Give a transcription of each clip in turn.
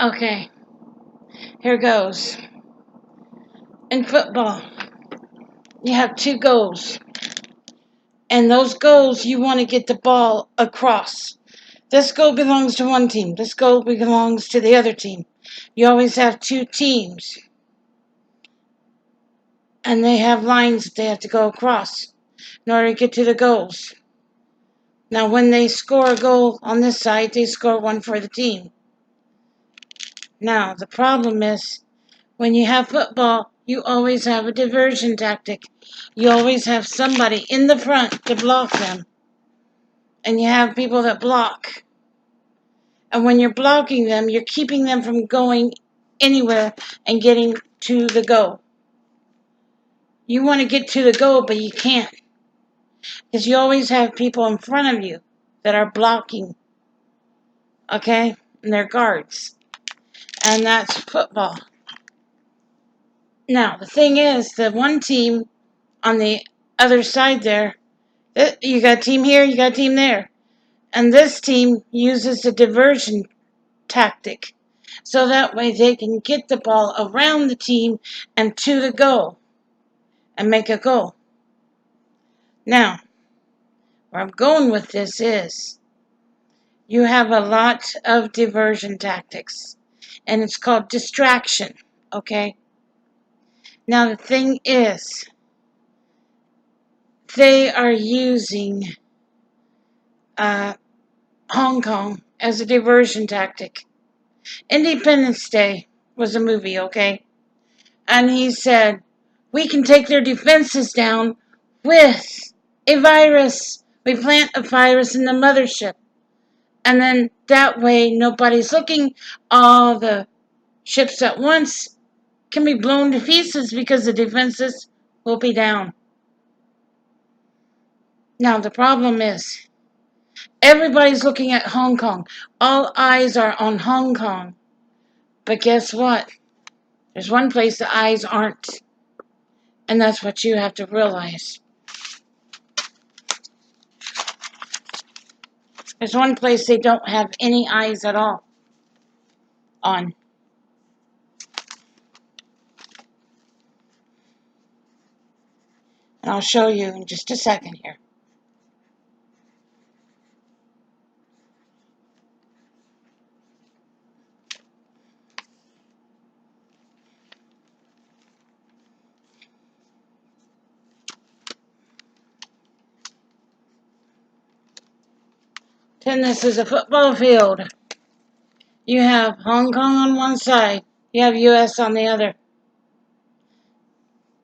Okay, here goes. In football, you have two goals. And those goals, you want to get the ball across. This goal belongs to one team. This goal belongs to the other team. You always have two teams. And they have lines that they have to go across in order to get to the goals. Now, when they score a goal on this side, they score one for the team. Now, the problem is, when you have football, you always have a diversion tactic. You always have somebody in the front to block them. And you have people that block. And when you're blocking them, you're keeping them from going anywhere and getting to the goal. You want to get to the goal, but you can't. Because you always have people in front of you that are blocking. Okay? And they're guards. And that's football. Now, the thing is, the one team on the other side there, you got a team here, you got a team there. And this team uses the diversion tactic. So that way they can get the ball around the team and to the goal and make a goal. Now, where I'm going with this is you have a lot of diversion tactics. And it's called distraction. Okay? Now, the thing is, they are using Hong Kong as a diversion tactic. Independence Day was a movie, okay? And he said, we can take their defenses down with a virus. We plant a virus in the mothership. And then that way nobody's looking. All the ships at once can be blown to pieces because the defenses will be down. Now the problem is, everybody's looking at Hong Kong. All eyes are on Hong Kong. But guess what? There's one place the eyes aren't. And that's what you have to realize. There's one place they don't have any eyes at all on. And I'll show you in just a second here. Then this is a football field. You have Hong Kong on one side. You have U.S. on the other.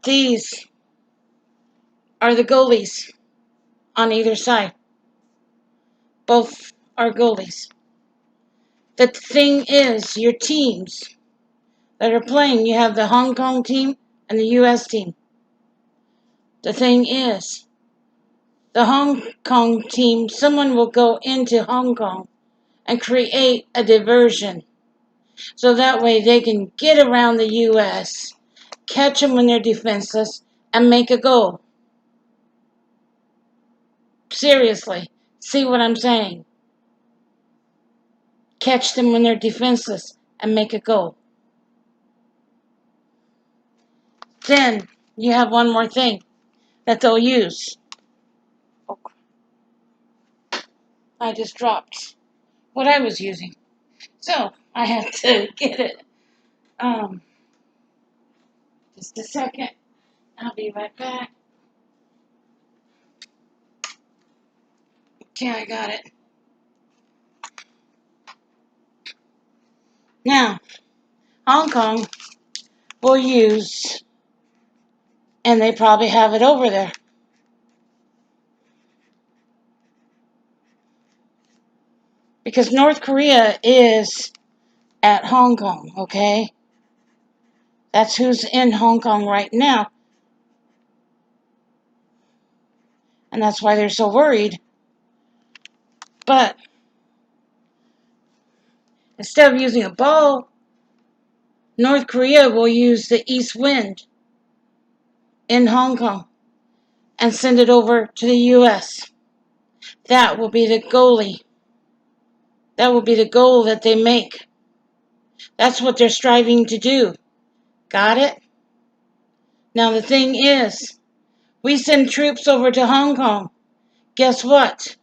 These are the goalies on either side. Both are goalies. The thing is, your teams that are playing, you have the Hong Kong team and the U.S. team. The thing is, the Hong Kong team, someone will go into Hong Kong and create a diversion. So that way they can get around the U.S., catch them when they're defenseless, and make a goal. Seriously, see what I'm saying? Catch them when they're defenseless and make a goal. Then you have one more thing that they'll use. Oh, I just dropped what I was using. So I have to get it. Just a second. I'll be right back. Okay, I got it. Now, Hong Kong will use, and they probably have it over there, because North Korea is at Hong Kong, okay? That's who's in Hong Kong right now. And that's why they're so worried. But instead of using a ball, North Korea will use the east wind in Hong Kong and send it over to the U.S. That will be the goalie. That will be the goal that they make. That's what they're striving to do. Got it? Now the thing is, we send troops over to Hong Kong. Guess what?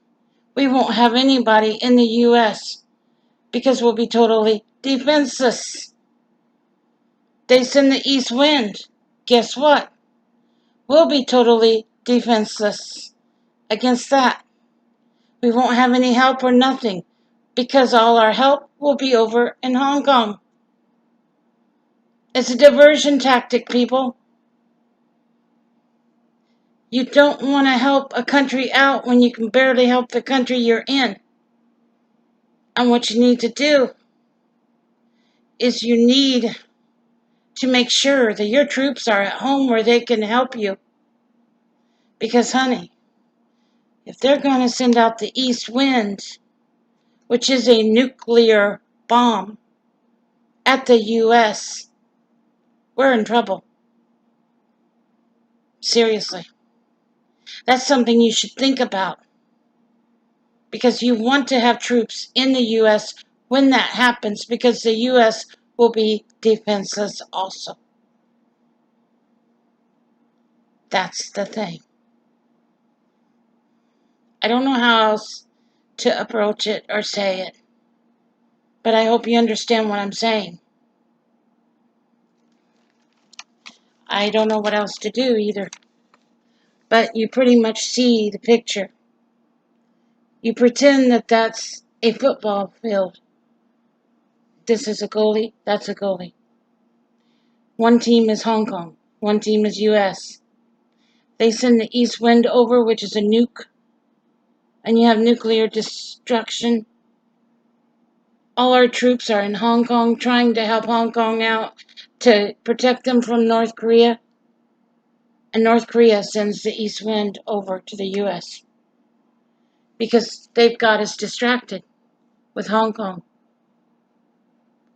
We won't have anybody in the U.S. because we'll be totally defenseless. They send the east wind. Guess what? We'll be totally defenseless against that. We won't have any help or nothing because all our help will be over in Hong Kong. It's a diversion tactic, people. You don't want to help a country out when you can barely help the country you're in. And what you need to do is you need to make sure that your troops are at home where they can help you. Because, honey, if they're going to send out the east wind, which is a nuclear bomb, at the U.S., we're in trouble. Seriously. That's something you should think about. Because you want to have troops in the U.S. when that happens, because the U.S. will be defenseless also. That's the thing. I don't know how else to approach it or say it, but I hope you understand what I'm saying. I don't know what else to do either, but you pretty much see the picture. You pretend that that's a football field. This is a goalie, that's a goalie. One team is Hong Kong, one team is U.S. They send the east wind over, which is a nuke, and you have nuclear destruction. All our troops are in Hong Kong trying to help Hong Kong out to protect them from North Korea. And North Korea sends the east wind over to the U.S. because they've got us distracted with Hong Kong.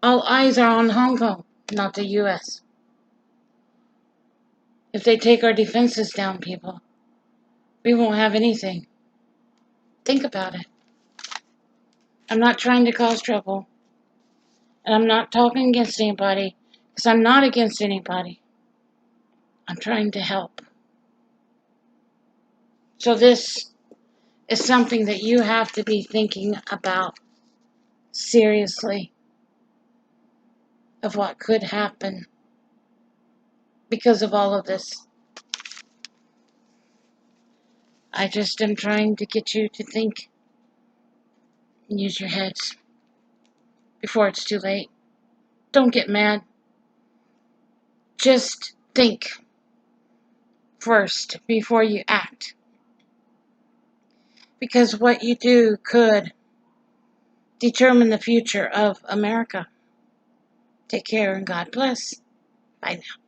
All eyes are on Hong Kong, not the U.S. If they take our defenses down, people, we won't have anything. Think about it. I'm not trying to cause trouble. And I'm not talking against anybody, because I'm not against anybody. I'm trying to help. So this is something that you have to be thinking about seriously, of what could happen because of all of this. I just am trying to get you to think and use your heads before it's too late. Don't get mad. Just think first before you act. Because what you do could determine the future of America. Take care and God bless. Bye now.